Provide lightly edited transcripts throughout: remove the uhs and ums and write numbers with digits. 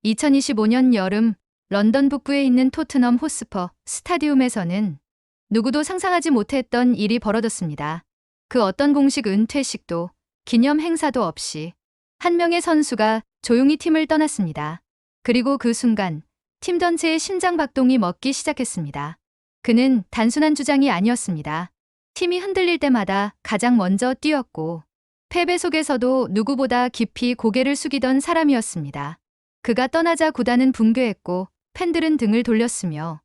2025년 여름 런던 북부에 있는 토트넘 호스퍼 스타디움에서는 누구도 상상하지 못했던 일이 벌어졌습니다. 그 어떤 공식 은퇴식도 기념 행사도 없이 한 명의 선수가 조용히 팀을 떠났습니다. 그리고 그 순간 팀 전체의 심장 박동이 멎기 시작했습니다. 그는 단순한 주장이 아니었습니다. 팀이 흔들릴 때마다 가장 먼저 뛰었고 패배 속에서도 누구보다 깊이 고개를 숙이던 사람이었습니다. 그가 떠나자 구단은 붕괴했고 팬들은 등을 돌렸으며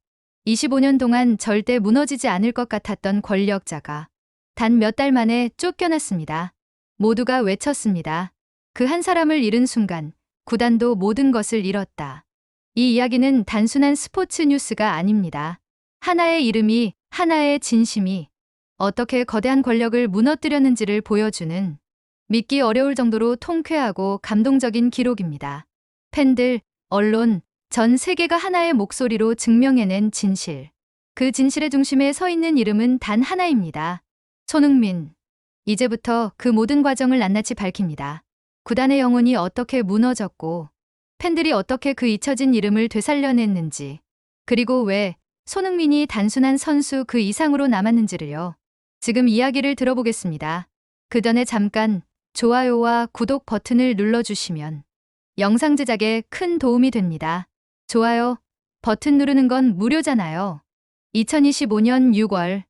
25년 동안 절대 무너지지 않을 것 같았던 권력자가 단 몇 달 만에 쫓겨났습니다. 모두가 외쳤습니다. 그 한 사람을 잃은 순간 구단도 모든 것을 잃었다. 이 이야기는 단순한 스포츠 뉴스가 아닙니다. 하나의 이름이, 하나의 진심이 어떻게 거대한 권력을 무너뜨렸는지를 보여주는 믿기 어려울 정도로 통쾌하고 감동적인 기록입니다. 팬들, 언론, 전 세계가 하나의 목소리로 증명해낸 진실. 그 진실의 중심에 서 있는 이름은 단 하나입니다. 손흥민. 이제부터 그 모든 과정을 낱낱이 밝힙니다. 구단의 영혼이 어떻게 무너졌고 팬들이 어떻게 그 잊혀진 이름을 되살려냈는지, 그리고 왜 손흥민이 단순한 선수 그 이상으로 남았는지를요. 지금 이야기를 들어보겠습니다. 그 전에 잠깐 좋아요와 구독 버튼을 눌러주시면 영상 제작에 큰 도움이 됩니다. 좋아요 버튼 누르는 건 무료잖아요. 2025년 6월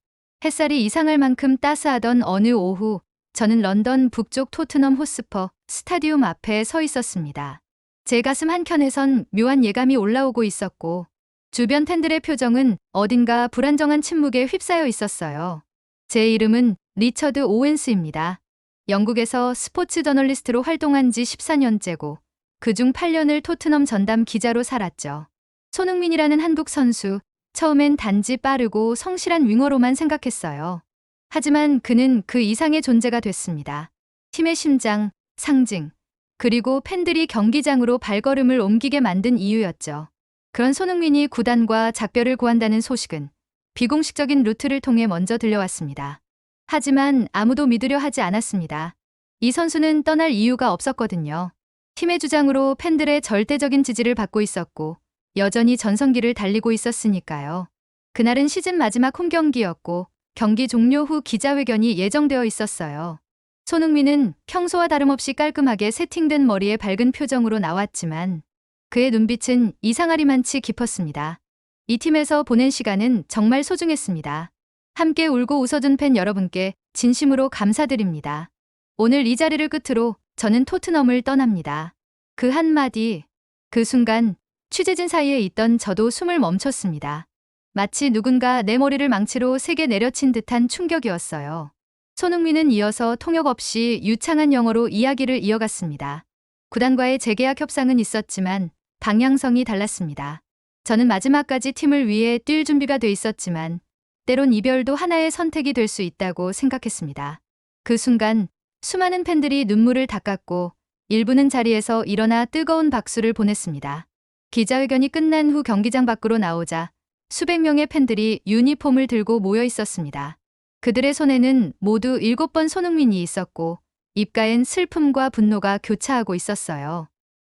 햇살이 이상할 만큼 따스하던 어느 오후, 저는 런던 북쪽 토트넘 호스퍼 스타디움 앞에 서 있었습니다. 제 가슴 한켠에선 묘한 예감이 올라오고 있었고 주변 팬들의 표정은 어딘가 불안정한 침묵에 휩싸여 있었어요. 제 이름은 리처드 오웬스입니다. 영국에서 스포츠 저널리스트로 활동한 지 14년째고 그중 8년을 토트넘 전담 기자로 살았죠. 손흥민이라는 한국 선수, 처음엔 단지 빠르고 성실한 윙어로만 생각했어요. 하지만 그는 그 이상의 존재가 됐습니다. 팀의 심장, 상징, 그리고 팬들이 경기장으로 발걸음을 옮기게 만든 이유였죠. 그런 손흥민이 구단과 작별을 고한다는 소식은 비공식적인 루트를 통해 먼저 들려왔습니다. 하지만 아무도 믿으려 하지 않았습니다. 이 선수는 떠날 이유가 없었거든요. 팀의 주장으로 팬들의 절대적인 지지를 받고 있었고 여전히 전성기를 달리고 있었으니까요. 그날은 시즌 마지막 홈경기였고 경기 종료 후 기자회견이 예정되어 있었어요. 손흥민은 평소와 다름없이 깔끔하게 세팅된 머리에 밝은 표정으로 나왔지만 그의 눈빛은 이상하리만치 깊었습니다. 이 팀에서 보낸 시간은 정말 소중했습니다. 함께 울고 웃어준 팬 여러분께 진심으로 감사드립니다. 오늘 이 자리를 끝으로 저는 토트넘을 떠납니다. 그 한마디, 그 순간 취재진 사이에 있던 저도 숨을 멈췄습니다. 마치 누군가 내 머리를 망치로 세게 내려친 듯한 충격이었어요. 손흥민은 이어서 통역 없이 유창한 영어로 이야기를 이어갔습니다. 구단과의 재계약 협상은 있었지만 방향성이 달랐습니다. 저는 마지막까지 팀을 위해 뛸 준비가 돼 있었지만 때론 이별도 하나의 선택이 될 수 있다고 생각했습니다. 그 순간 수많은 팬들이 눈물을 닦았고 일부는 자리에서 일어나 뜨거운 박수를 보냈습니다. 기자회견이 끝난 후 경기장 밖으로 나오자 수백 명의 팬들이 유니폼을 들고 모여 있었습니다. 그들의 손에는 모두 7번 손흥민이 있었고 입가엔 슬픔과 분노가 교차하고 있었어요.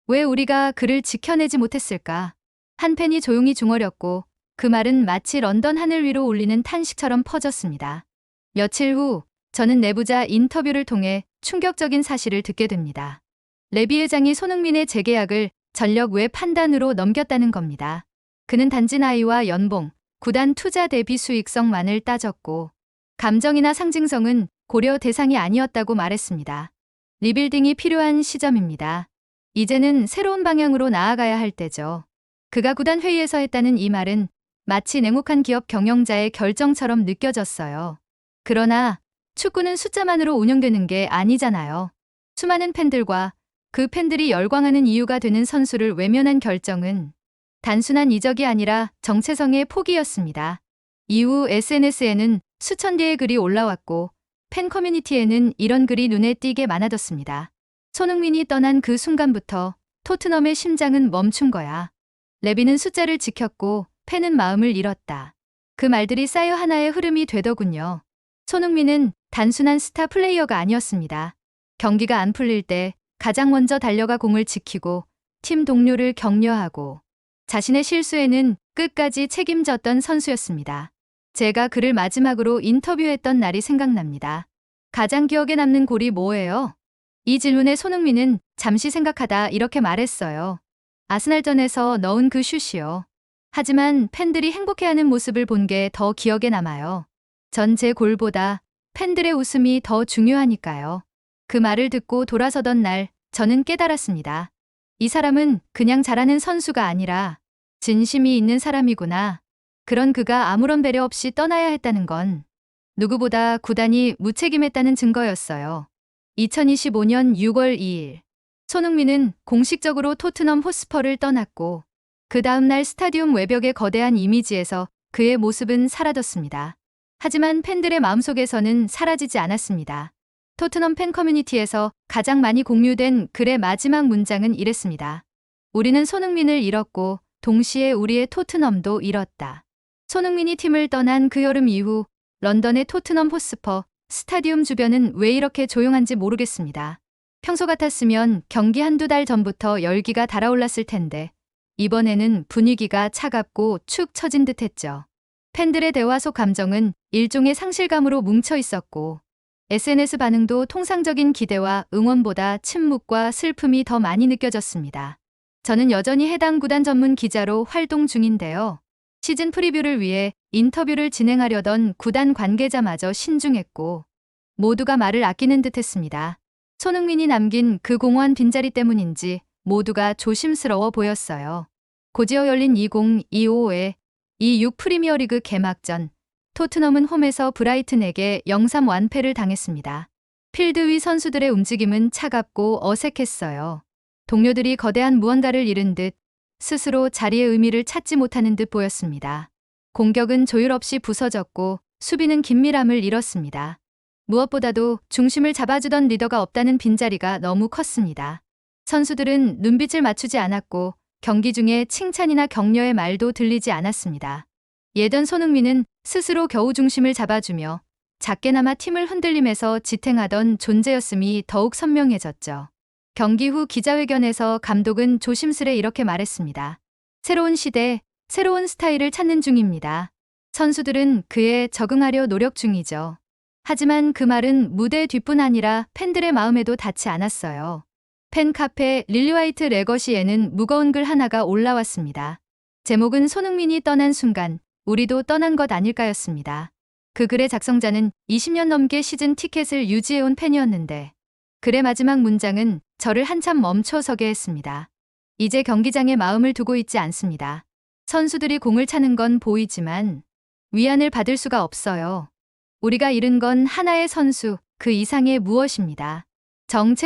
왜 우리가 그를 지켜내지 못했을까? 한 팬이 조용히 중얼였고 그 말은 마치 런던 하늘 위로 울리는 탄식처럼 퍼졌습니다. 며칠 후 저는 내부자 인터뷰를 통해 충격적인 사실을 듣게 됩니다. 레비 회장이 손흥민의 재계약을 전력 외 판단으로 넘겼다는 겁니다. 그는 단지 나이와 연봉, 구단 투자 대비 수익성만을 따졌고 감정이나 상징성은 고려 대상이 아니었다고 말했습니다. 리빌딩이 필요한 시점입니다. 이제는 새로운 방향으로 나아가야 할 때죠. 그가 구단 회의에서 했다는 이 말은 마치 냉혹한 기업 경영자의 결정처럼 느껴졌어요. 그러나 축구는 숫자만으로 운영되는 게 아니잖아요. 수많은 팬들과 그 팬들이 열광하는 이유가 되는 선수를 외면한 결정은 단순한 이적이 아니라 정체성의 포기였습니다. 이후 SNS에는 수천 개의 글이 올라왔고 팬 커뮤니티에는 이런 글이 눈에 띄게 많아졌습니다. 손흥민이 떠난 그 순간부터 토트넘의 심장은 멈춘 거야. 레비는 숫자를 지켰고 팬은 마음을 잃었다. 그 말들이 쌓여 하나의 흐름이 되더군요. 손흥민은 단순한 스타 플레이어가 아니었습니다. 경기가 안 풀릴 때 가장 먼저 달려가 공을 지키고 팀 동료를 격려하고 자신의 실수에는 끝까지 책임졌던 선수였습니다. 제가 그를 마지막으로 인터뷰했던 날이 생각납니다. 가장 기억에 남는 골이 뭐예요? 이 질문에 손흥민은 잠시 생각하다 이렇게 말했어요. 아스날전에서 넣은 그 슛이요. 하지만 팬들이 행복해하는 모습을 본 게 더 기억에 남아요. 전 제 골보다 팬들의 웃음이 더 중요하니까요. 그 말을 듣고 돌아서던 날 저는 깨달았습니다. 이 사람은 그냥 잘하는 선수가 아니라 진심이 있는 사람이구나. 그런 그가 아무런 배려 없이 떠나야 했다는 건 누구보다 구단이 무책임했다는 증거였어요. 2025년 6월 2일 손흥민은 공식적으로 토트넘 호스퍼를 떠났고 그 다음 날 스타디움 외벽의 거대한 이미지에서 그의 모습은 사라졌습니다. 하지만 팬들의 마음속에서는 사라지지 않았습니다. 토트넘 팬 커뮤니티에서 가장 많이 공유된 글의 마지막 문장은 이랬습니다. 우리는 손흥민을 잃었고 동시에 우리의 토트넘도 잃었다. 손흥민이 팀을 떠난 그 여름 이후 런던의 토트넘 호스퍼 스타디움 주변은 왜 이렇게 조용한지 모르겠습니다. 평소 같았으면 경기 한두 달 전부터 열기가 달아올랐을 텐데 이번에는 분위기가 차갑고 축 처진 듯했죠. 팬들의 대화 속 감정은 일종의 상실감으로 뭉쳐 있었고 SNS 반응도 통상적인 기대와 응원보다 침묵과 슬픔이 더 많이 느껴졌습니다. 저는 여전히 해당 구단 전문 기자로 활동 중인데요. 시즌 프리뷰를 위해 인터뷰를 진행하려던 구단 관계자마저 신중했고 모두가 말을 아끼는 듯했습니다. 손흥민이 남긴 그 공허한 빈자리 때문인지 모두가 조심스러워 보였어요. 곧이어 열린 2025의 26 프리미어리그 개막전 토트넘은 홈에서 브라이튼에게 0-3 완패를 당했습니다. 필드 위 선수들의 움직임은 차갑고 어색했어요. 동료들이 거대한 무언가를 잃은 듯 스스로 자리의 의미를 찾지 못하는 듯 보였습니다. 공격은 조율 없이 부서졌고 수비는 긴밀함을 잃었습니다. 무엇보다도 중심을 잡아주던 리더가 없다는 빈자리가 너무 컸습니다. 선수들은 눈빛을 맞추지 않았고 경기 중에 칭찬이나 격려의 말도 들리지 않았습니다. 예전 손흥민은 스스로 겨우 중심을 잡아주며 작게나마 팀을 흔들림에서 지탱하던 존재였음이 더욱 선명해졌죠. 경기 후 기자회견에서 감독은 조심스레 이렇게 말했습니다. 새로운 시대, 새로운 스타일을 찾는 중입니다. 선수들은 그에 적응하려 노력 중이죠. 하지만 그 말은 무대 뒷뿐 아니라 팬들의 마음에도 닿지 않았어요. 팬카페 릴리화이트 레거시에는 무거운 글 하나가 올라왔습니다. 제목은 손흥민이 떠난 순간 우리도 떠난 것 아닐까였습니다. 그 글의 작성자는 20년 넘게 시즌 티켓을 유지해온 팬이었는데 글의 마지막 문장은 저를 한참 멈춰서게 했습니다. 이제 경기장에 마음을 두고 있지 않습니다. 선수들이 공을 차는 건 보이지만 위안을 받을 수가 없어요. 우리가 잃은 건 하나의 선수, 그 이상의 무엇입니다.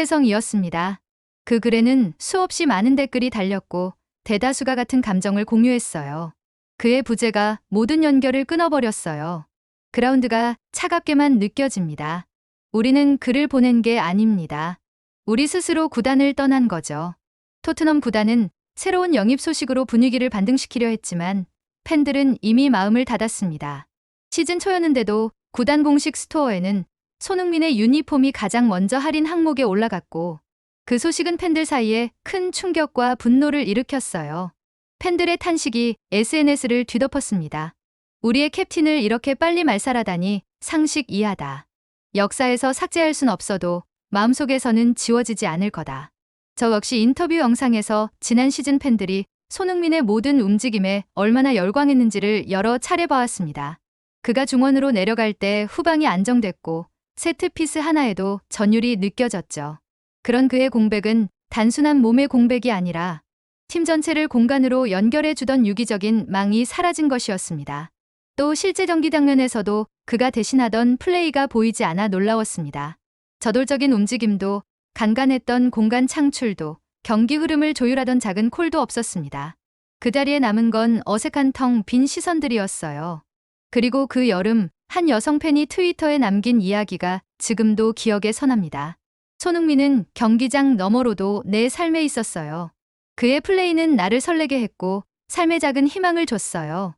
정채성이었습니다. 그 글에는 수없이 많은 댓글이 달렸고 대다수가 같은 감정을 공유했어요. 그의 부재가 모든 연결을 끊어버렸어요. 그라운드가 차갑게만 느껴집니다. 우리는 그를 보낸 게 아닙니다. 우리 스스로 구단을 떠난 거죠. 토트넘 구단은 새로운 영입 소식으로 분위기를 반등시키려 했지만 팬들은 이미 마음을 닫았습니다. 시즌 초였는데도 구단 공식 스토어에는 손흥민의 유니폼이 가장 먼저 할인 항목에 올라갔고 그 소식은 팬들 사이에 큰 충격과 분노를 일으켰어요. 팬들의 탄식이 SNS를 뒤덮었습니다. 우리의 캡틴을 이렇게 빨리 말살하다니 상식 이하다. 역사에서 삭제할 순 없어도 마음속에서는 지워지지 않을 거다. 저 역시 인터뷰 영상에서 지난 시즌 팬들이 손흥민의 모든 움직임에 얼마나 열광했는지를 여러 차례 봐왔습니다. 그가 중원으로 내려갈 때 후방이 안정됐고 세트피스 하나에도 전율이 느껴졌죠. 그런 그의 공백은 단순한 몸의 공백이 아니라 팀 전체를 공간으로 연결해주던 유기적인 망이 사라진 것이었습니다. 또 실제 경기 장면에서도 그가 대신하던 플레이가 보이지 않아 놀라웠습니다. 저돌적인 움직임도 간간했던 공간 창출도 경기 흐름을 조율하던 작은 콜도 없었습니다. 그 자리에 남은 건 어색한 텅 빈 시선들이었어요. 그리고 그 여름 한 여성 팬이 트위터에 남긴 이야기가 지금도 기억에 선합니다. 손흥민은 경기장 너머로도 내 삶에 있었어요. 그의 플레이는 나를 설레게 했고 삶에 작은 희망을 줬어요.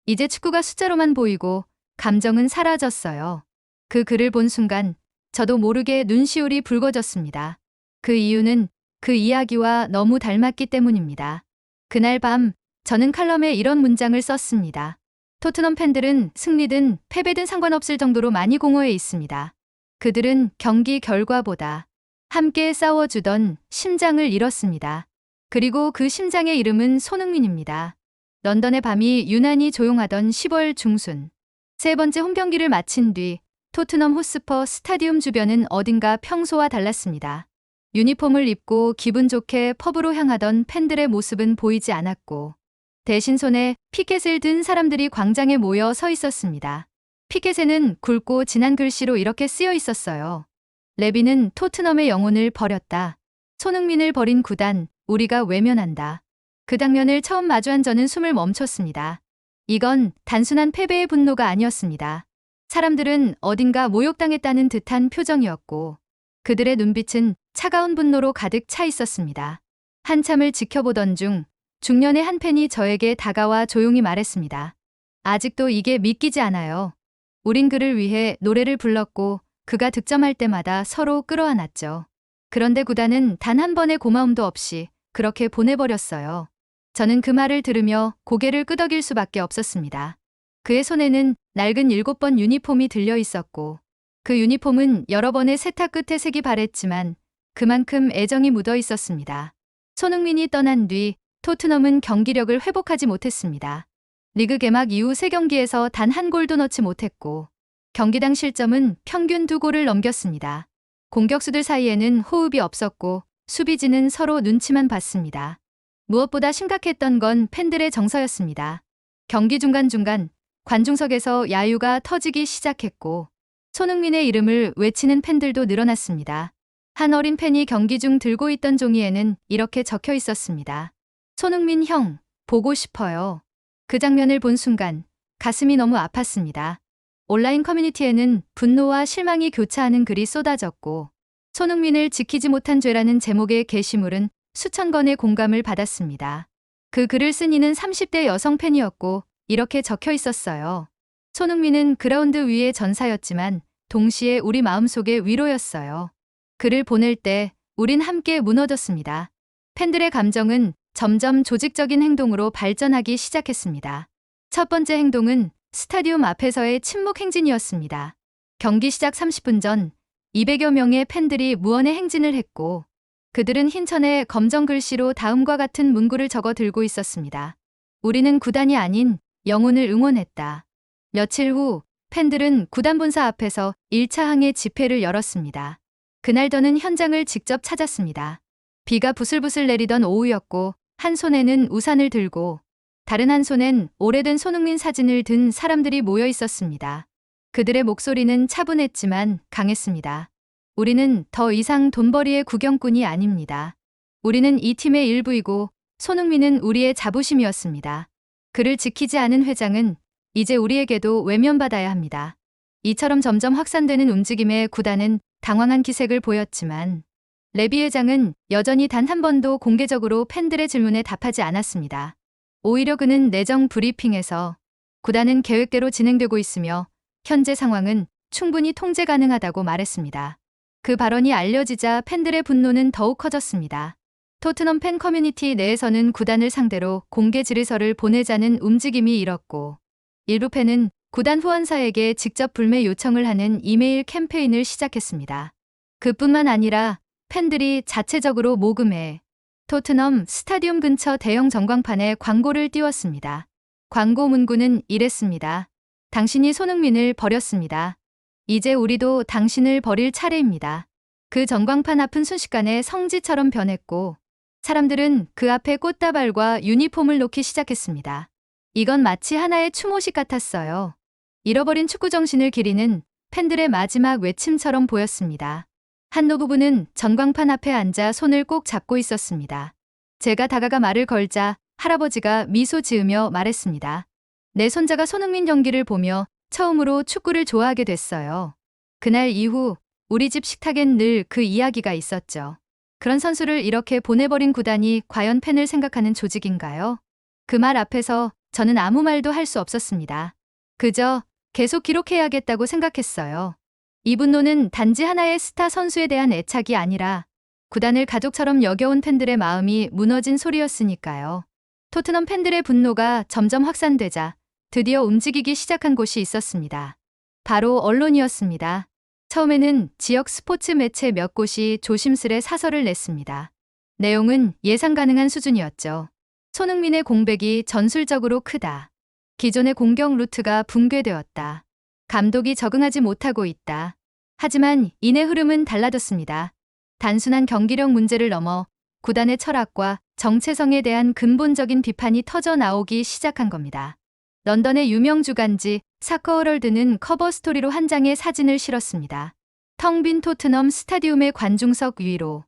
이제 축구가 숫자로만 보이고 감정은 사라졌어요. 그 글을 본 순간 저도 모르게 눈시울이 붉어졌습니다. 그 이유는 그 이야기와 너무 닮았기 때문입니다. 그날 밤 저는 칼럼에 이런 문장을 썼습니다. 토트넘 팬들은 승리든 패배든 상관없을 정도로 많이 공허해 있습니다. 그들은 경기 결과보다 함께 싸워주던 심장을 잃었습니다. 그리고 그 심장의 이름은 손흥민입니다. 런던의 밤이 유난히 조용하던 10월 중순. 세 번째 홈경기를 마친 뒤 토트넘 호스퍼 스타디움 주변은 어딘가 평소와 달랐습니다. 유니폼을 입고 기분 좋게 펍으로 향하던 팬들의 모습은 보이지 않았고 대신 손에 피켓을 든 사람들이 광장에 모여 서 있었습니다. 피켓에는 굵고 진한 글씨로 이렇게 쓰여 있었어요. 레비는 토트넘의 영혼을 버렸다. 손흥민을 버린 구단, 우리가 외면한다. 그 장면을 처음 마주한 저는 숨을 멈췄습니다. 이건 단순한 패배의 분노가 아니었습니다. 사람들은 어딘가 모욕당했다는 듯한 표정이었고 그들의 눈빛은 차가운 분노로 가득 차 있었습니다. 한참을 지켜보던 중 중년의 한 팬이 저에게 다가와 조용히 말했습니다. 아직도 이게 믿기지 않아요. 우린 그를 위해 노래를 불렀고 그가 득점할 때마다 서로 끌어안았죠. 그런데 구단은 단 한 번의 고마움도 없이 그렇게 보내버렸어요. 저는 그 말을 들으며 고개를 끄덕일 수밖에 없었습니다. 그의 손에는 낡은 7번 유니폼이 들려 있었고 그 유니폼은 여러 번의 세탁 끝에 색이 바랬지만 그만큼 애정이 묻어 있었습니다. 손흥민이 떠난 뒤 토트넘은 경기력을 회복하지 못했습니다. 리그 개막 이후 3경기에서 단 한 골도 넣지 못했고 경기당 실점은 평균 2골을 넘겼습니다. 공격수들 사이에는 호흡이 없었고 수비진은 서로 눈치만 봤습니다. 무엇보다 심각했던 건 팬들의 정서였습니다. 경기 중간중간 관중석에서 야유가 터지기 시작했고 손흥민의 이름을 외치는 팬들도 늘어났습니다. 한 어린 팬이 경기 중 들고 있던 종이에는 이렇게 적혀 있었습니다. 손흥민 형, 보고 싶어요. 그 장면을 본 순간 가슴이 너무 아팠습니다. 온라인 커뮤니티에는 분노와 실망이 교차하는 글이 쏟아졌고 손흥민을 지키지 못한 죄라는 제목의 게시물은 수천 건의 공감을 받았습니다. 그 글을 쓴 이는 30대 여성 팬이었고 이렇게 적혀 있었어요. 손흥민은 그라운드 위의 전사였지만 동시에 우리 마음속의 위로였어요. 글을 보낼 때 우린 함께 무너졌습니다. 팬들의 감정은 점점 조직적인 행동으로 발전하기 시작했습니다. 첫 번째 행동은 스타디움 앞에서의 침묵 행진이었습니다. 경기 시작 30분 전 200여 명의 팬들이 무언의 행진을 했고 그들은 흰 천에 검정 글씨로 다음과 같은 문구를 적어 들고 있었습니다. 우리는 구단이 아닌 영혼을 응원했다. 며칠 후 팬들은 구단 본사 앞에서 1차 항해 집회를 열었습니다. 그날 저는 현장을 직접 찾았습니다. 비가 부슬부슬 내리던 오후였고 한 손에는 우산을 들고 다른 한 손엔 오래된 손흥민 사진을 든 사람들이 모여 있었습니다. 그들의 목소리는 차분했지만 강했습니다. 우리는 더 이상 돈벌이의 구경꾼이 아닙니다. 우리는 이 팀의 일부이고 손흥민은 우리의 자부심이었습니다. 그를 지키지 않은 회장은 이제 우리에게도 외면받아야 합니다. 이처럼 점점 확산되는 움직임에 구단은 당황한 기색을 보였지만 레비 회장은 여전히 단 한 번도 공개적으로 팬들의 질문에 답하지 않았습니다. 오히려 그는 내정 브리핑에서 구단은 계획대로 진행되고 있으며 현재 상황은 충분히 통제 가능하다고 말했습니다. 그 발언이 알려지자 팬들의 분노는 더욱 커졌습니다. 토트넘 팬 커뮤니티 내에서는 구단을 상대로 공개 질의서를 보내자는 움직임이 일었고 일부 팬은 구단 후원사에게 직접 불매 요청을 하는 이메일 캠페인을 시작했습니다. 그뿐만 아니라 팬들이 자체적으로 모금해 토트넘 스타디움 근처 대형 전광판에 광고를 띄웠습니다. 광고 문구는 이랬습니다. 당신이 손흥민을 버렸습니다. 이제 우리도 당신을 버릴 차례입니다. 그 전광판 앞은 순식간에 성지처럼 변했고 사람들은 그 앞에 꽃다발과 유니폼을 놓기 시작했습니다. 이건 마치 하나의 추모식 같았어요. 잃어버린 축구 정신을 기리는 팬들의 마지막 외침처럼 보였습니다. 한 노부부는 전광판 앞에 앉아 손을 꼭 잡고 있었습니다. 제가 다가가 말을 걸자 할아버지가 미소 지으며 말했습니다. 내 손자가 손흥민 경기를 보며 처음으로 축구를 좋아하게 됐어요. 그날 이후 우리 집 식탁엔 늘 그 이야기가 있었죠. 그런 선수를 이렇게 보내버린 구단이 과연 팬을 생각하는 조직인가요? 그 말 앞에서 저는 아무 말도 할 수 없었습니다. 그저 계속 기록해야겠다고 생각했어요. 이 분노는 단지 하나의 스타 선수에 대한 애착이 아니라 구단을 가족처럼 여겨온 팬들의 마음이 무너진 소리였으니까요. 토트넘 팬들의 분노가 점점 확산되자 드디어 움직이기 시작한 곳이 있었습니다. 바로 언론이었습니다. 처음에는 지역 스포츠 매체 몇 곳이 조심스레 사설을 냈습니다. 내용은 예상 가능한 수준이었죠. 손흥민의 공백이 전술적으로 크다. 기존의 공격 루트가 붕괴되었다. 감독이 적응하지 못하고 있다. 하지만 이내 흐름은 달라졌습니다. 단순한 경기력 문제를 넘어 구단의 철학과 정체성에 대한 근본적인 비판이 터져 나오기 시작한 겁니다. 런던의 유명 주간지 사커워럴드는 커버 스토리로 한 장의 사진을 실었습니다. 텅 빈 토트넘 스타디움의 관중석 위로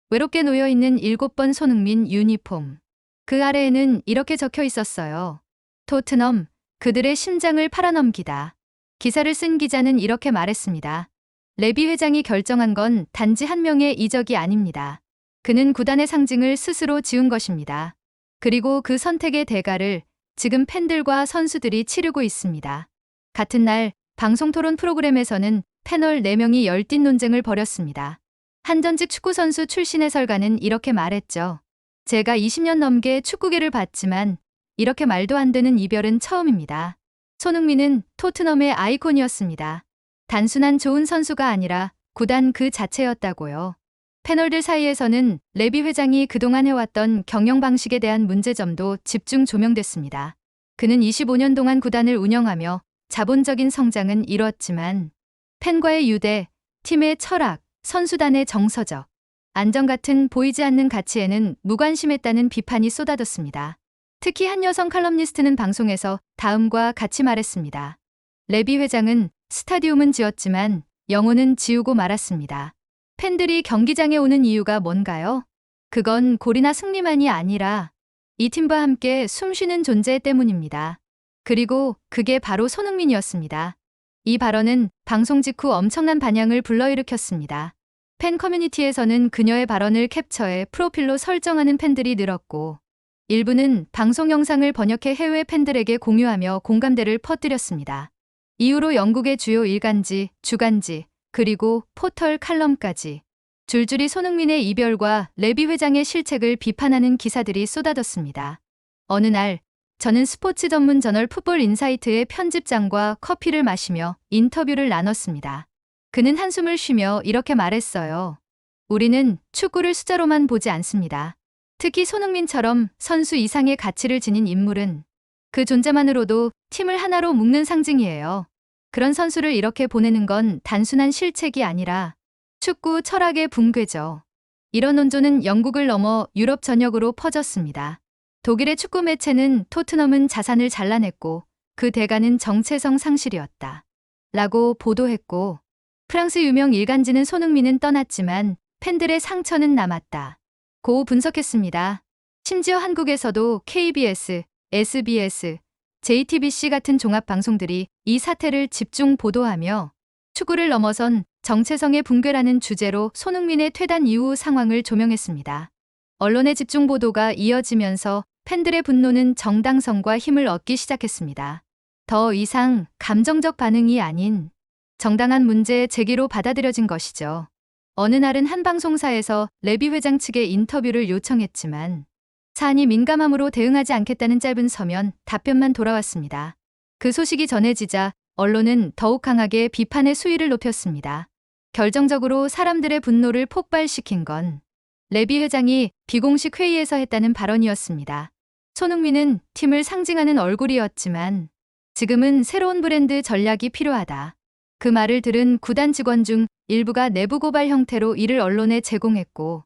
외롭게 놓여있는 7번 손흥민 유니폼. 그 아래에는 이렇게 적혀 있었어요. 토트넘, 그들의 심장을 팔아넘기다. 기사를 쓴 기자는 이렇게 말했습니다. 레비 회장이 결정한 건 단지 한 명의 이적이 아닙니다. 그는 구단의 상징을 스스로 지은 것입니다. 그리고 그 선택의 대가를 지금 팬들과 선수들이 치르고 있습니다. 같은 날 방송 토론 프로그램에서는 패널 4명이 열띤 논쟁을 벌였습니다. 한 전직 축구선수 출신 해설가는 이렇게 말했죠. 제가 20년 넘게 축구계를 봤지만 이렇게 말도 안 되는 이별은 처음입니다. 손흥민은 토트넘의 아이콘이었습니다. 단순한 좋은 선수가 아니라 구단 그 자체였다고요. 패널들 사이에서는 레비 회장이 그동안 해왔던 경영 방식에 대한 문제점도 집중 조명됐습니다. 그는 25년 동안 구단을 운영하며 자본적인 성장은 이뤘지만 팬과의 유대, 팀의 철학, 선수단의 정서적, 안정 같은 보이지 않는 가치에는 무관심했다는 비판이 쏟아졌습니다. 특히 한 여성 칼럼니스트는 방송에서 다음과 같이 말했습니다. 레비 회장은 스타디움은 지었지만 영혼은 지우고 말았습니다. 팬들이 경기장에 오는 이유가 뭔가요? 그건 골이나 승리만이 아니라 이 팀과 함께 숨쉬는 존재 때문입니다. 그리고 그게 바로 손흥민이었습니다. 이 발언은 방송 직후 엄청난 반향을 불러일으켰습니다. 팬 커뮤니티에서는 그녀의 발언을 캡처해 프로필로 설정하는 팬들이 늘었고 일부는 방송 영상을 번역해 해외 팬들에게 공유하며 공감대를 퍼뜨렸습니다. 이후로 영국의 주요 일간지, 주간지, 그리고 포털 칼럼까지 줄줄이 손흥민의 이별과 레비 회장의 실책을 비판하는 기사들이 쏟아졌습니다. 어느 날 저는 스포츠 전문 저널 풋볼 인사이트의 편집장과 커피를 마시며 인터뷰를 나눴습니다. 그는 한숨을 쉬며 이렇게 말했어요. 우리는 축구를 숫자로만 보지 않습니다. 특히 손흥민처럼 선수 이상의 가치를 지닌 인물은 그 존재만으로도 팀을 하나로 묶는 상징이에요. 그런 선수를 이렇게 보내는 건 단순한 실책이 아니라 축구 철학의 붕괴죠. 이런 논조는 영국을 넘어 유럽 전역으로 퍼졌습니다. 독일의 축구 매체는 토트넘은 자산을 잘라냈고 그 대가는 정체성 상실이었다. 라고 보도했고 프랑스 유명 일간지는 손흥민은 떠났지만 팬들의 상처는 남았다. 고 분석했습니다. 심지어 한국에서도 KBS, SBS, JTBC 같은 종합방송들이 이 사태를 집중 보도하며 축구를 넘어선 정체성의 붕괴라는 주제로 손흥민의 퇴단 이후 상황을 조명했습니다. 언론의 집중 보도가 이어지면서 팬들의 분노는 정당성과 힘을 얻기 시작했습니다. 더 이상 감정적 반응이 아닌 정당한 문제 제기로 받아들여진 것이죠. 어느 날은 한 방송사에서 레비 회장 측의 인터뷰를 요청했지만 사안이 민감함으로 대응하지 않겠다는 짧은 서면 답변만 돌아왔습니다. 그 소식이 전해지자 언론은 더욱 강하게 비판의 수위를 높였습니다. 결정적으로 사람들의 분노를 폭발시킨 건 레비 회장이 비공식 회의에서 했다는 발언이었습니다. 손흥민은 팀을 상징하는 얼굴이었지만 지금은 새로운 브랜드 전략이 필요하다. 그 말을 들은 구단 직원 중 일부가 내부 고발 형태로 이를 언론에 제공했고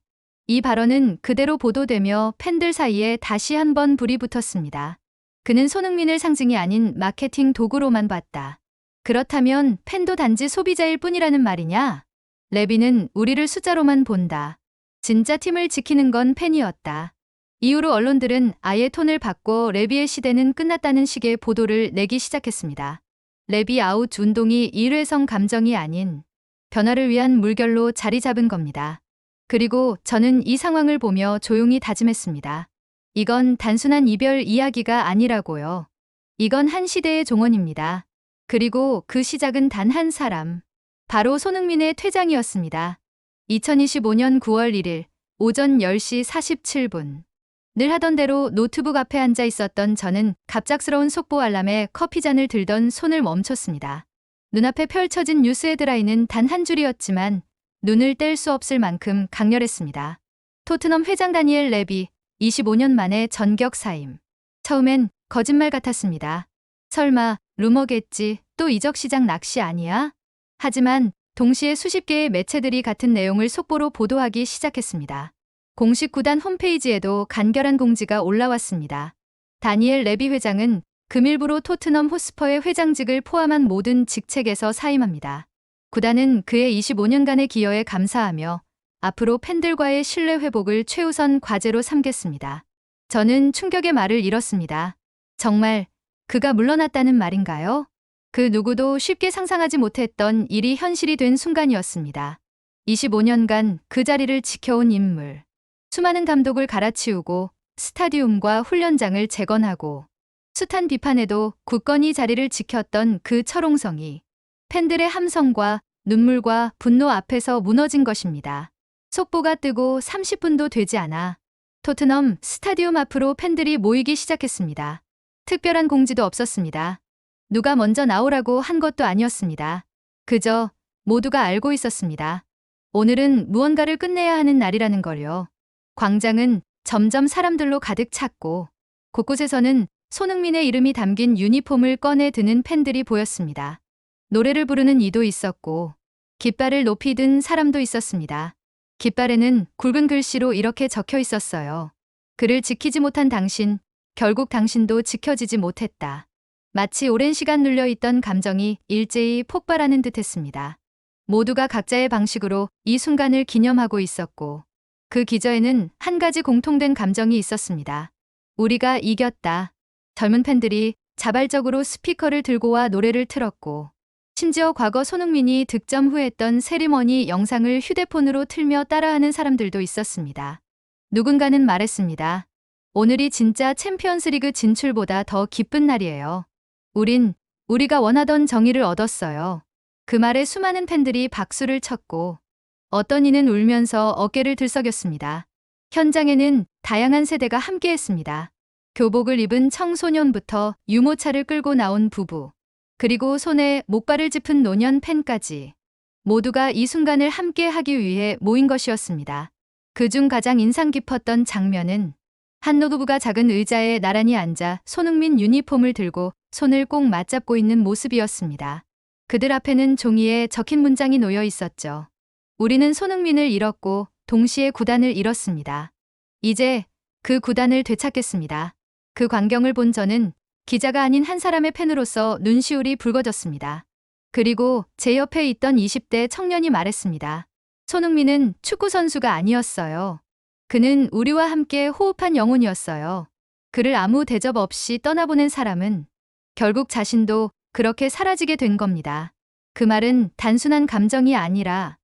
이 발언은 그대로 보도되며 팬들 사이에 다시 한번 불이 붙었습니다. 그는 손흥민을 상징이 아닌 마케팅 도구로만 봤다. 그렇다면 팬도 단지 소비자일 뿐이라는 말이냐? 레비는 우리를 숫자로만 본다. 진짜 팀을 지키는 건 팬이었다. 이후로 언론들은 아예 톤을 바꿔 레비의 시대는 끝났다는 식의 보도를 내기 시작했습니다. 레비 아웃 운동이 일회성 감정이 아닌 변화를 위한 물결로 자리 잡은 겁니다. 그리고 저는 이 상황을 보며 조용히 다짐했습니다. 이건 단순한 이별 이야기가 아니라고요. 이건 한 시대의 종언입니다. 그리고 그 시작은 단 한 사람, 바로 손흥민의 퇴장이었습니다. 2025년 9월 1일 오전 10시 47분. 늘 하던 대로 노트북 앞에 앉아 있었던 저는 갑작스러운 속보 알람에 커피잔을 들던 손을 멈췄습니다. 눈앞에 펼쳐진 뉴스 헤드라인은 단 한 줄이었지만 눈을 뗄 수 없을 만큼 강렬했습니다. 토트넘 회장 다니엘 레비, 25년 만에 전격 사임. 처음엔 거짓말 같았습니다. 설마 루머겠지, 또 이적 시장 낚시 아니야? 하지만 동시에 수십 개의 매체들이 같은 내용을 속보로 보도하기 시작했습니다. 공식 구단 홈페이지에도 간결한 공지가 올라왔습니다. 다니엘 레비 회장은 금일부로 토트넘 호스퍼의 회장직을 포함한 모든 직책에서 사임합니다. 구단은 그의 25년간의 기여에 감사하며 앞으로 팬들과의 신뢰 회복을 최우선 과제로 삼겠습니다. 저는 충격의 말을 잃었습니다. 정말 그가 물러났다는 말인가요? 그 누구도 쉽게 상상하지 못했던 일이 현실이 된 순간이었습니다. 25년간 그 자리를 지켜온 인물. 수많은 감독을 갈아치우고 스타디움과 훈련장을 재건하고 숱한 비판에도 굳건히 자리를 지켰던 그 철옹성이 팬들의 함성과 눈물과 분노 앞에서 무너진 것입니다. 속보가 뜨고 30분도 되지 않아 토트넘 스타디움 앞으로 팬들이 모이기 시작했습니다. 특별한 공지도 없었습니다. 누가 먼저 나오라고 한 것도 아니었습니다. 그저 모두가 알고 있었습니다. 오늘은 무언가를 끝내야 하는 날이라는 걸요. 광장은 점점 사람들로 가득 찼고 곳곳에서는 손흥민의 이름이 담긴 유니폼을 꺼내 드는 팬들이 보였습니다. 노래를 부르는 이도 있었고 깃발을 높이 든 사람도 있었습니다. 깃발에는 굵은 글씨로 이렇게 적혀 있었어요. 그를 지키지 못한 당신, 결국 당신도 지켜지지 못했다. 마치 오랜 시간 눌려있던 감정이 일제히 폭발하는 듯했습니다. 모두가 각자의 방식으로 이 순간을 기념하고 있었고 그 기저에는 한 가지 공통된 감정이 있었습니다. 우리가 이겼다. 젊은 팬들이 자발적으로 스피커를 들고 와 노래를 틀었고 심지어 과거 손흥민이 득점 후 했던 세리머니 영상을 휴대폰으로 틀며 따라하는 사람들도 있었습니다. 누군가는 말했습니다. 오늘이 진짜 챔피언스리그 진출보다 더 기쁜 날이에요. 우리가 원하던 정의를 얻었어요. 그 말에 수많은 팬들이 박수를 쳤고 어떤 이는 울면서 어깨를 들썩였습니다. 현장에는 다양한 세대가 함께했습니다. 교복을 입은 청소년부터 유모차를 끌고 나온 부부, 그리고 손에 목발을 짚은 노년 팬까지 모두가 이 순간을 함께하기 위해 모인 것이었습니다. 그중 가장 인상 깊었던 장면은 한 노부부가 작은 의자에 나란히 앉아 손흥민 유니폼을 들고 손을 꼭 맞잡고 있는 모습이었습니다. 그들 앞에는 종이에 적힌 문장이 놓여 있었죠. 우리는 손흥민을 잃었고 동시에 구단을 잃었습니다. 이제 그 구단을 되찾겠습니다. 그 광경을 본 저는 기자가 아닌 한 사람의 팬으로서 눈시울이 붉어졌습니다. 그리고 제 옆에 있던 20대 청년이 말했습니다. 손흥민은 축구 선수가 아니었어요. 그는 우리와 함께 호흡한 영혼이었어요. 그를 아무 대접 없이 떠나보낸 사람은 결국 자신도 그렇게 사라지게 된 겁니다. 그 말은 단순한 감정이 아니라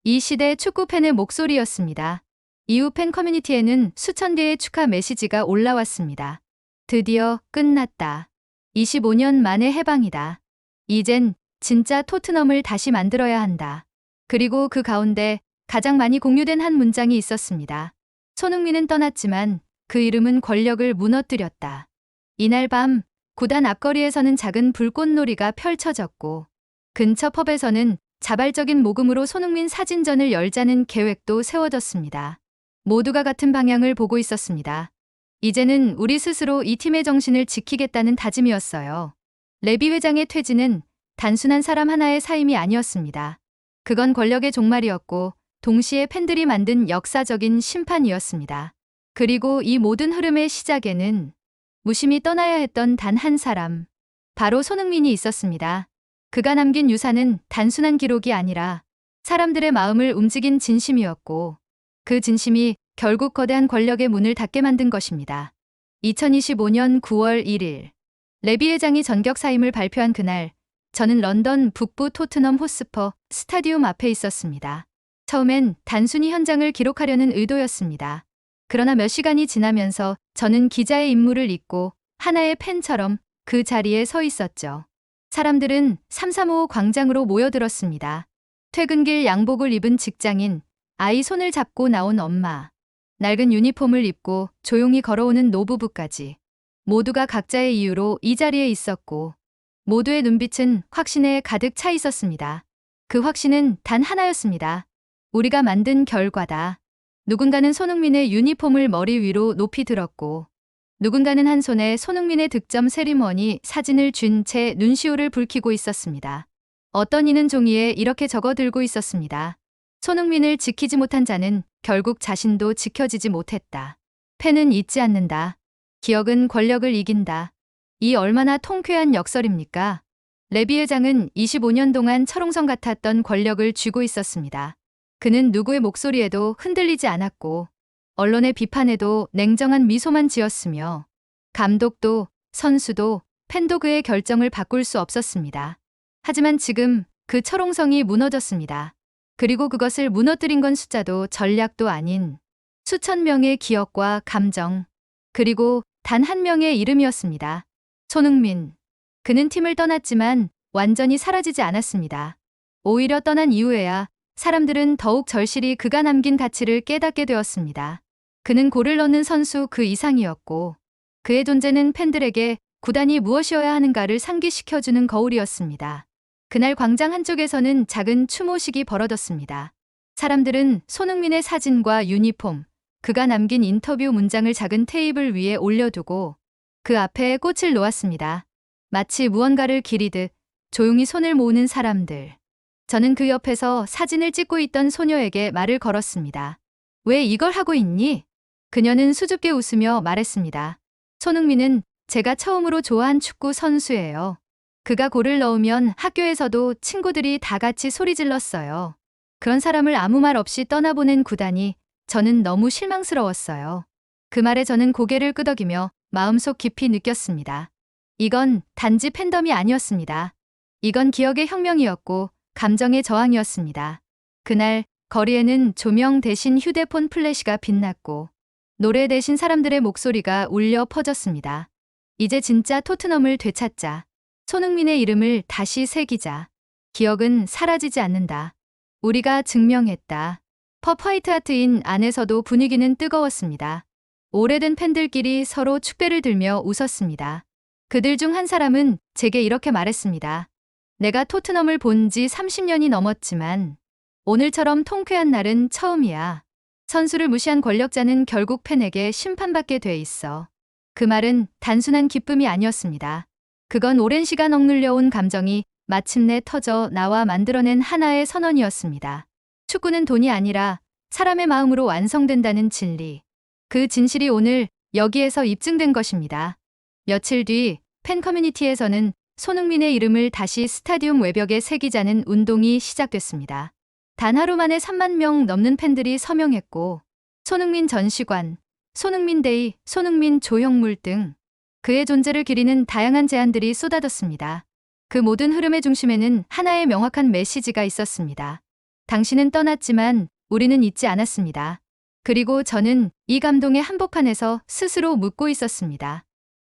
이 시대 축구 팬의 목소리였습니다. 이후 팬 커뮤니티에는 수천 개의 축하 메시지가 올라왔습니다. 드디어 끝났다. 25년 만의 해방이다. 이젠 진짜 토트넘을 다시 만들어야 한다. 그리고 그 가운데 가장 많이 공유된 한 문장이 있었습니다. 손흥민은 떠났지만 그 이름은 권력을 무너뜨렸다. 이날 밤 구단 앞거리에서는 작은 불꽃놀이가 펼쳐졌고 근처 펍에서는 자발적인 모금으로 손흥민 사진전을 열자는 계획도 세워졌습니다. 모두가 같은 방향을 보고 있었습니다. 이제는 우리 스스로 이 팀의 정신을 지키겠다는 다짐이었어요. 레비 회장의 퇴진은 단순한 사람 하나의 사임이 아니었습니다. 그건 권력의 종말이었고 동시에 팬들이 만든 역사적인 심판이었습니다. 그리고 이 모든 흐름의 시작에는 무심히 떠나야 했던 단 한 사람, 바로 손흥민이 있었습니다. 그가 남긴 유산은 단순한 기록이 아니라 사람들의 마음을 움직인 진심이었고 그 진심이 결국 거대한 권력의 문을 닫게 만든 것입니다. 2025년 9월 1일 레비 회장이 전격 사임을 발표한 그날 저는 런던 북부 토트넘 호스퍼 스타디움 앞에 있었습니다. 처음엔 단순히 현장을 기록하려는 의도였습니다. 그러나 몇 시간이 지나면서 저는 기자의 임무를 잊고 하나의 팬처럼 그 자리에 서 있었죠. 사람들은 335 광장으로 모여들었습니다. 퇴근길 양복을 입은 직장인, 아이 손을 잡고 나온 엄마, 낡은 유니폼을 입고 조용히 걸어오는 노부부까지. 모두가 각자의 이유로 이 자리에 있었고 모두의 눈빛은 확신에 가득 차 있었습니다. 그 확신은 단 하나였습니다. 우리가 만든 결과다. 누군가는 손흥민의 유니폼을 머리 위로 높이 들었고 누군가는 한 손에 손흥민의 득점 세리머니 사진을 쥔 채 눈시울을 붉히고 있었습니다. 어떤 이는 종이에 이렇게 적어 들고 있었습니다. 손흥민을 지키지 못한 자는 결국 자신도 지켜지지 못했다. 팬은 잊지 않는다. 기억은 권력을 이긴다. 이 얼마나 통쾌한 역설입니까? 레비 회장은 25년 동안 철옹성 같았던 권력을 쥐고 있었습니다. 그는 누구의 목소리에도 흔들리지 않았고 언론의 비판에도 냉정한 미소만 지었으며 감독도 선수도 팬도 그의 결정을 바꿀 수 없었습니다. 하지만 지금 그 철옹성이 무너졌습니다. 그리고 그것을 무너뜨린 건 숫자도 전략도 아닌 수천 명의 기억과 감정, 그리고 단 한 명의 이름이었습니다. 손흥민. 그는 팀을 떠났지만 완전히 사라지지 않았습니다. 오히려 떠난 이후에야 사람들은 더욱 절실히 그가 남긴 가치를 깨닫게 되었습니다. 그는 골을 넣는 선수 그 이상이었고 그의 존재는 팬들에게 구단이 무엇이어야 하는가를 상기시켜주는 거울이었습니다. 그날 광장 한쪽에서는 작은 추모식이 벌어졌습니다. 사람들은 손흥민의 사진과 유니폼, 그가 남긴 인터뷰 문장을 작은 테이블 위에 올려두고 그 앞에 꽃을 놓았습니다. 마치 무언가를 기리듯 조용히 손을 모으는 사람들. 저는 그 옆에서 사진을 찍고 있던 소녀에게 말을 걸었습니다. 왜 이걸 하고 있니? 그녀는 수줍게 웃으며 말했습니다. 손흥민은 제가 처음으로 좋아한 축구 선수예요. 그가 골을 넣으면 학교에서도 친구들이 다 같이 소리 질렀어요. 그런 사람을 아무 말 없이 떠나보낸 구단이 저는 너무 실망스러웠어요. 그 말에 저는 고개를 끄덕이며 마음속 깊이 느꼈습니다. 이건 단지 팬덤이 아니었습니다. 이건 기억의 혁명이었고 감정의 저항이었습니다. 그날 거리에는 조명 대신 휴대폰 플래시가 빛났고 노래 대신 사람들의 목소리가 울려 퍼졌습니다. 이제 진짜 토트넘을 되찾자. 손흥민의 이름을 다시 새기자. 기억은 사라지지 않는다. 우리가 증명했다. 펍 화이트하트인 안에서도 분위기는 뜨거웠습니다. 오래된 팬들끼리 서로 축배를 들며 웃었습니다. 그들 중 한 사람은 제게 이렇게 말했습니다. 내가 토트넘을 본 지 30년이 넘었지만 오늘처럼 통쾌한 날은 처음이야. 선수를 무시한 권력자는 결국 팬에게 심판받게 돼 있어. 그 말은 단순한 기쁨이 아니었습니다. 그건 오랜 시간 억눌려 온 감정이 마침내 터져 나와 만들어낸 하나의 선언이었습니다. 축구는 돈이 아니라 사람의 마음으로 완성된다는 진리. 그 진실이 오늘 여기에서 입증된 것입니다. 며칠 뒤 팬 커뮤니티에서는 손흥민의 이름을 다시 스타디움 외벽에 새기자는 운동이 시작됐습니다. 단 하루 만에 3만 명 넘는 팬들이 서명했고 손흥민 전시관, 손흥민 데이, 손흥민 조형물 등 그의 존재를 기리는 다양한 제안들이 쏟아졌습니다. 그 모든 흐름의 중심에는 하나의 명확한 메시지가 있었습니다. 당신은 떠났지만 우리는 잊지 않았습니다. 그리고 저는 이 감동의 한복판에서 스스로 묻고 있었습니다.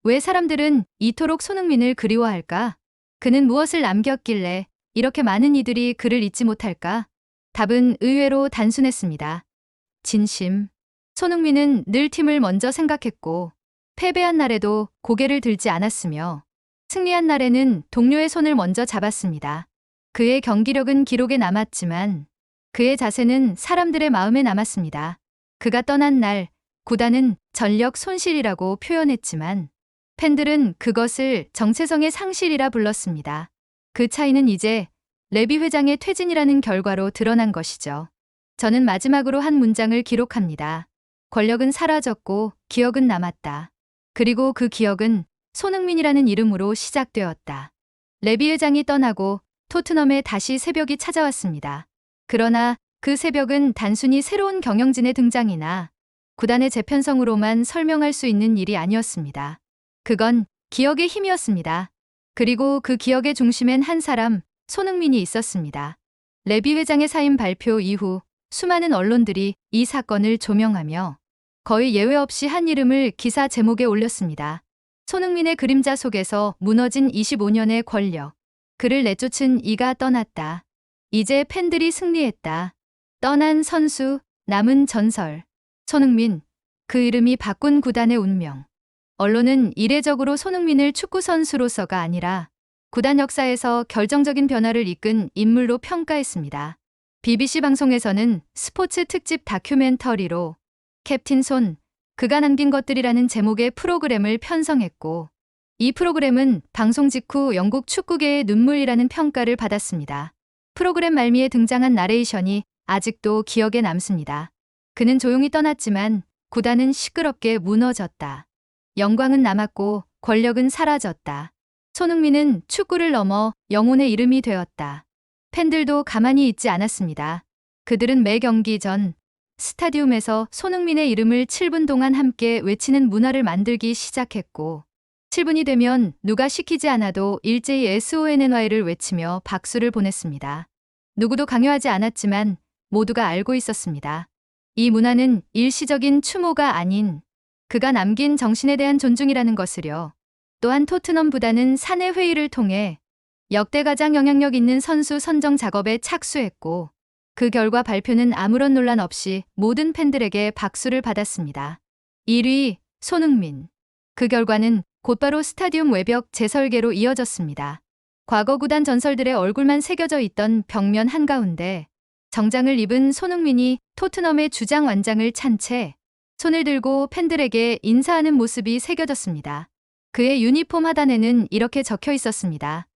왜 사람들은 이토록 손흥민을 그리워할까? 그는 무엇을 남겼길래 이렇게 많은 이들이 그를 잊지 못할까? 답은 의외로 단순했습니다. 진심. 손흥민은 늘 팀을 먼저 생각했고 패배한 날에도 고개를 들지 않았으며 승리한 날에는 동료의 손을 먼저 잡았습니다. 그의 경기력은 기록에 남았지만 그의 자세는 사람들의 마음에 남았습니다. 그가 떠난 날 구단은 전력 손실이라고 표현했지만 팬들은 그것을 정체성의 상실이라 불렀습니다. 그 차이는 이제 레비 회장의 퇴진이라는 결과로 드러난 것이죠. 저는 마지막으로 한 문장을 기록합니다. 권력은 사라졌고 기억은 남았다. 그리고 그 기억은 손흥민이라는 이름으로 시작되었다. 레비 회장이 떠나고 토트넘에 다시 새벽이 찾아왔습니다. 그러나 그 새벽은 단순히 새로운 경영진의 등장이나 구단의 재편성으로만 설명할 수 있는 일이 아니었습니다. 그건 기억의 힘이었습니다. 그리고 그 기억의 중심엔 한 사람, 손흥민이 있었습니다. 레비 회장의 사임 발표 이후 수많은 언론들이 이 사건을 조명하며 거의 예외 없이 한 이름을 기사 제목에 올렸습니다. 손흥민의 그림자 속에서 무너진 25년의 권력. 그를 내쫓은 이가 떠났다. 이제 팬들이 승리했다. 떠난 선수, 남은 전설. 손흥민, 그 이름이 바꾼 구단의 운명. 언론은 이례적으로 손흥민을 축구 선수로서가 아니라 구단 역사에서 결정적인 변화를 이끈 인물로 평가했습니다. BBC 방송에서는 스포츠 특집 다큐멘터리로 캡틴 손, 그가 남긴 것들이라는 제목의 프로그램을 편성했고, 이 프로그램은 방송 직후 영국 축구계의 눈물이라는 평가를 받았습니다. 프로그램 말미에 등장한 나레이션이 아직도 기억에 남습니다. 그는 조용히 떠났지만 구단은 시끄럽게 무너졌다. 영광은 남았고 권력은 사라졌다. 손흥민은 축구를 넘어 영혼의 이름이 되었다. 팬들도 가만히 있지 않았습니다. 그들은 매 경기 전 스타디움에서 손흥민의 이름을 7분 동안 함께 외치는 문화를 만들기 시작했고, 7분이 되면 누가 시키지 않아도 일제히 SONNY를 외치며 박수를 보냈습니다. 누구도 강요하지 않았지만 모두가 알고 있었습니다. 이 문화는 일시적인 추모가 아닌 그가 남긴 정신에 대한 존중이라는 것을요. 또한 토트넘보다는 사내 회의를 통해 역대 가장 영향력 있는 선수 선정 작업에 착수했고, 그 결과 발표는 아무런 논란 없이 모든 팬들에게 박수를 받았습니다. 1위 손흥민. 그 결과는 곧바로 스타디움 외벽 재설계로 이어졌습니다. 과거 구단 전설들의 얼굴만 새겨져 있던 벽면 한가운데 정장을 입은 손흥민이 토트넘의 주장 완장을 찬 채 손을 들고 팬들에게 인사하는 모습이 새겨졌습니다. 그의 유니폼 하단에는 이렇게 적혀 있었습니다.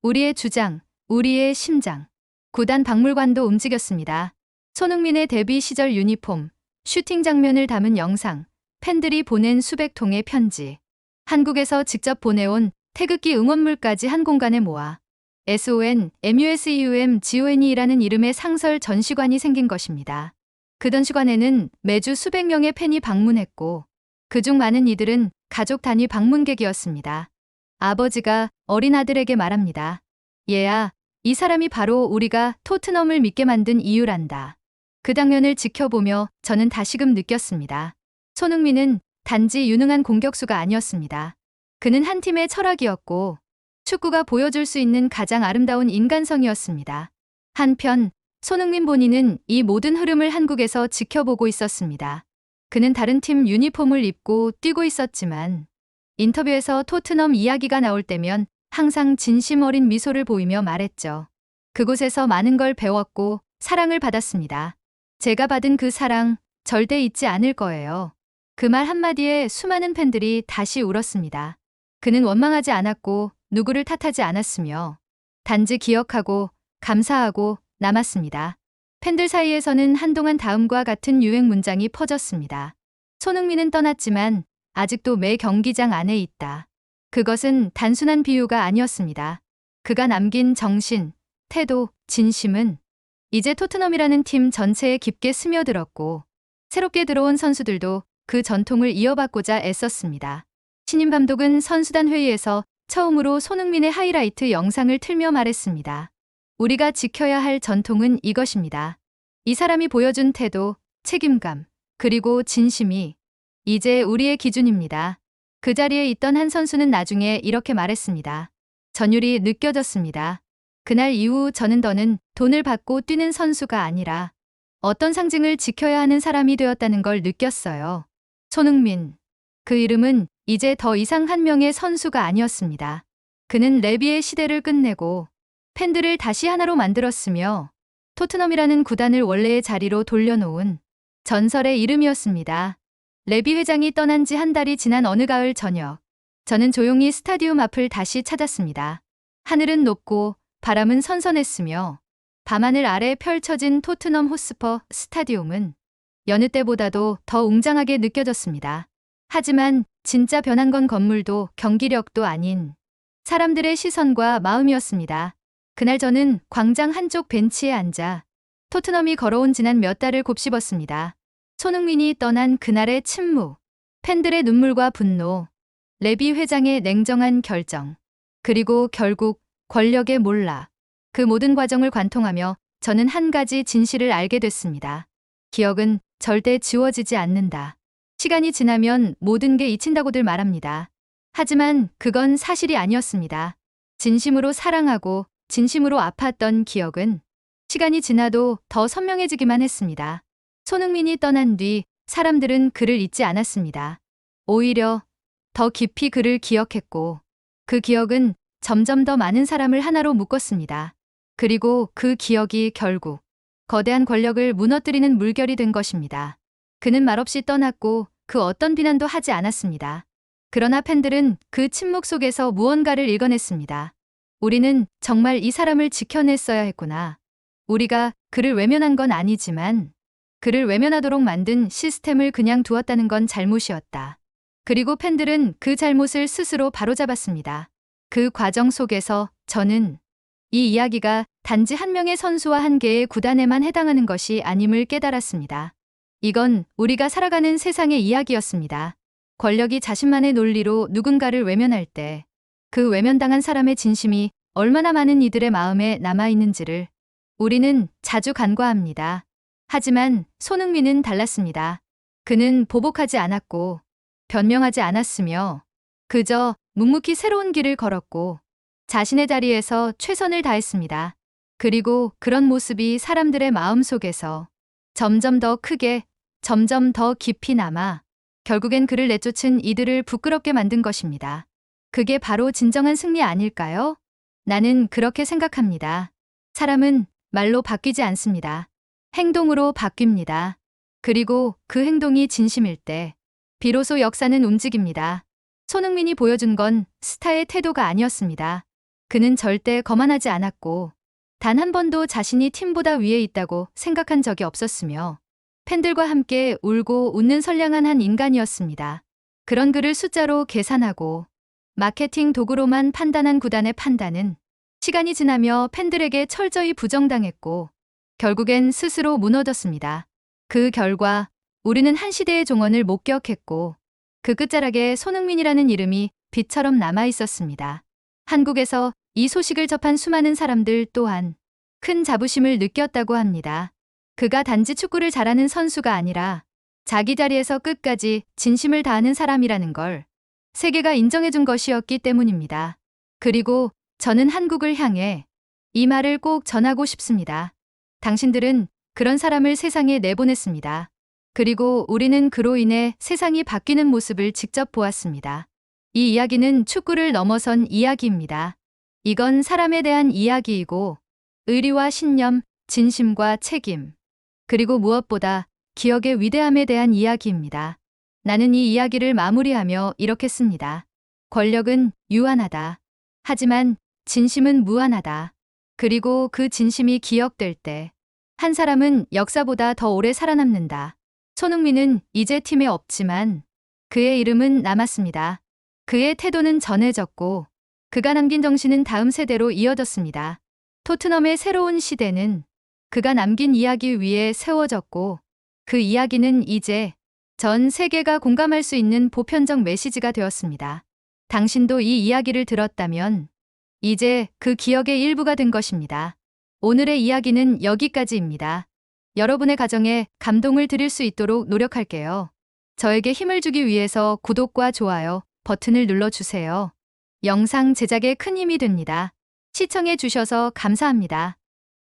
우리의 주장, 우리의 심장. 구단 박물관도 움직였습니다. 손흥민의 데뷔 시절 유니폼, 슈팅 장면을 담은 영상, 팬들이 보낸 수백 통의 편지, 한국에서 직접 보내온 태극기 응원물까지 한 공간에 모아 SON, MUSEUM, GONE라는 이름의 상설 전시관이 생긴 것입니다. 그 전시관에는 매주 수백 명의 팬이 방문했고, 그중 많은 이들은 가족 단위 방문객이었습니다. 아버지가 어린 아들에게 말합니다. 얘야, 이 사람이 바로 우리가 토트넘을 믿게 만든 이유란다. 그 장면을 지켜보며 저는 다시금 느꼈습니다. 손흥민은 단지 유능한 공격수가 아니었습니다. 그는 한 팀의 철학이었고, 축구가 보여줄 수 있는 가장 아름다운 인간성이었습니다. 한편 손흥민 본인은 이 모든 흐름을 한국에서 지켜보고 있었습니다. 그는 다른 팀 유니폼을 입고 뛰고 있었지만 인터뷰에서 토트넘 이야기가 나올 때면 항상 진심 어린 미소를 보이며 말했죠. 그곳에서 많은 걸 배웠고 사랑을 받았습니다. 제가 받은 그 사랑 절대 잊지 않을 거예요. 그 말 한마디에 수많은 팬들이 다시 울었습니다. 그는 원망하지 않았고 누구를 탓하지 않았으며 단지 기억하고 감사하고 남았습니다. 팬들 사이에서는 한동안 다음과 같은 유행 문장이 퍼졌습니다. 손흥민은 떠났지만 아직도 매 경기장 안에 있다. 그것은 단순한 비유가 아니었습니다. 그가 남긴 정신, 태도, 진심은 이제 토트넘이라는 팀 전체에 깊게 스며들었고, 새롭게 들어온 선수들도 그 전통을 이어받고자 애썼습니다. 신임 감독은 선수단 회의에서 처음으로 손흥민의 하이라이트 영상을 틀며 말했습니다. 우리가 지켜야 할 전통은 이것입니다. 이 사람이 보여준 태도, 책임감, 그리고 진심이 이제 우리의 기준입니다. 그 자리에 있던 한 선수는 나중에 이렇게 말했습니다. 전율이 느껴졌습니다. 그날 이후 저는 더는 돈을 받고 뛰는 선수가 아니라 어떤 상징을 지켜야 하는 사람이 되었다는 걸 느꼈어요. 손흥민. 그 이름은 이제 더 이상 한 명의 선수가 아니었습니다. 그는 레비의 시대를 끝내고 팬들을 다시 하나로 만들었으며 토트넘이라는 구단을 원래의 자리로 돌려놓은 전설의 이름이었습니다. 레비 회장이 떠난 지 한 달이 지난 어느 가을 저녁, 저는 조용히 스타디움 앞을 다시 찾았습니다. 하늘은 높고 바람은 선선했으며 밤하늘 아래 펼쳐진 토트넘 호스퍼 스타디움은 여느 때보다도 더 웅장하게 느껴졌습니다. 하지만 진짜 변한 건 건물도 경기력도 아닌 사람들의 시선과 마음이었습니다. 그날 저는 광장 한쪽 벤치에 앉아 토트넘이 걸어온 지난 몇 달을 곱씹었습니다. 손흥민이 떠난 그날의 침묵, 팬들의 눈물과 분노, 레비 회장의 냉정한 결정, 그리고 결국 권력의 몰락. 그 모든 과정을 관통하며 저는 한 가지 진실을 알게 됐습니다. 기억은 절대 지워지지 않는다. 시간이 지나면 모든 게 잊힌다고들 말합니다. 하지만 그건 사실이 아니었습니다. 진심으로 사랑하고 진심으로 아팠던 기억은 시간이 지나도 더 선명해지기만 했습니다. 손흥민이 떠난 뒤 사람들은 그를 잊지 않았습니다. 오히려 더 깊이 그를 기억했고, 그 기억은 점점 더 많은 사람을 하나로 묶었습니다. 그리고 그 기억이 결국 거대한 권력을 무너뜨리는 물결이 된 것입니다. 그는 말없이 떠났고 그 어떤 비난도 하지 않았습니다. 그러나 팬들은 그 침묵 속에서 무언가를 읽어냈습니다. 우리는 정말 이 사람을 지켜냈어야 했구나. 우리가 그를 외면한 건 아니지만 그를 외면하도록 만든 시스템을 그냥 두었다는 건 잘못이었다. 그리고 팬들은 그 잘못을 스스로 바로잡았습니다. 그 과정 속에서 저는 이 이야기가 단지 한 명의 선수와 한 개의 구단에만 해당하는 것이 아님을 깨달았습니다. 이건 우리가 살아가는 세상의 이야기였습니다. 권력이 자신만의 논리로 누군가를 외면할 때 그 외면당한 사람의 진심이 얼마나 많은 이들의 마음에 남아있는지를 우리는 자주 간과합니다. 하지만 손흥민은 달랐습니다. 그는 보복하지 않았고 변명하지 않았으며 그저 묵묵히 새로운 길을 걸었고 자신의 자리에서 최선을 다했습니다. 그리고 그런 모습이 사람들의 마음 속에서 점점 더 크게, 점점 더 깊이 남아 결국엔 그를 내쫓은 이들을 부끄럽게 만든 것입니다. 그게 바로 진정한 승리 아닐까요? 나는 그렇게 생각합니다. 사람은 말로 바뀌지 않습니다. 행동으로 바뀝니다. 그리고 그 행동이 진심일 때 비로소 역사는 움직입니다. 손흥민이 보여준 건 스타의 태도가 아니었습니다. 그는 절대 거만하지 않았고 단 한 번도 자신이 팀보다 위에 있다고 생각한 적이 없었으며 팬들과 함께 울고 웃는 선량한 한 인간이었습니다. 그런 그를 숫자로 계산하고 마케팅 도구로만 판단한 구단의 판단은 시간이 지나며 팬들에게 철저히 부정당했고 결국엔 스스로 무너졌습니다. 그 결과 우리는 한 시대의 종언을 목격했고 그 끝자락에 손흥민이라는 이름이 빛처럼 남아 있었습니다. 한국에서 이 소식을 접한 수많은 사람들 또한 큰 자부심을 느꼈다고 합니다. 그가 단지 축구를 잘하는 선수가 아니라 자기 자리에서 끝까지 진심을 다하는 사람이라는 걸 세계가 인정해준 것이었기 때문입니다. 그리고 저는 한국을 향해 이 말을 꼭 전하고 싶습니다. 당신들은 그런 사람을 세상에 내보냈습니다. 그리고 우리는 그로 인해 세상이 바뀌는 모습을 직접 보았습니다. 이 이야기는 축구를 넘어선 이야기입니다. 이건 사람에 대한 이야기이고 의리와 신념, 진심과 책임, 그리고 무엇보다 기억의 위대함에 대한 이야기입니다. 나는 이 이야기를 마무리하며 이렇게 씁니다. 권력은 유한하다. 하지만 진심은 무한하다. 그리고 그 진심이 기억될 때 한 사람은 역사보다 더 오래 살아남는다. 손흥민은 이제 팀에 없지만 그의 이름은 남았습니다. 그의 태도는 전해졌고 그가 남긴 정신은 다음 세대로 이어졌습니다. 토트넘의 새로운 시대는 그가 남긴 이야기 위에 세워졌고 그 이야기는 이제 전 세계가 공감할 수 있는 보편적 메시지가 되었습니다. 당신도 이 이야기를 들었다면 이제 그 기억의 일부가 된 것입니다. 오늘의 이야기는 여기까지입니다. 여러분의 가정에 감동을 드릴 수 있도록 노력할게요. 저에게 힘을 주기 위해서 구독과 좋아요 버튼을 눌러주세요. 영상 제작에 큰 힘이 됩니다. 시청해 주셔서 감사합니다.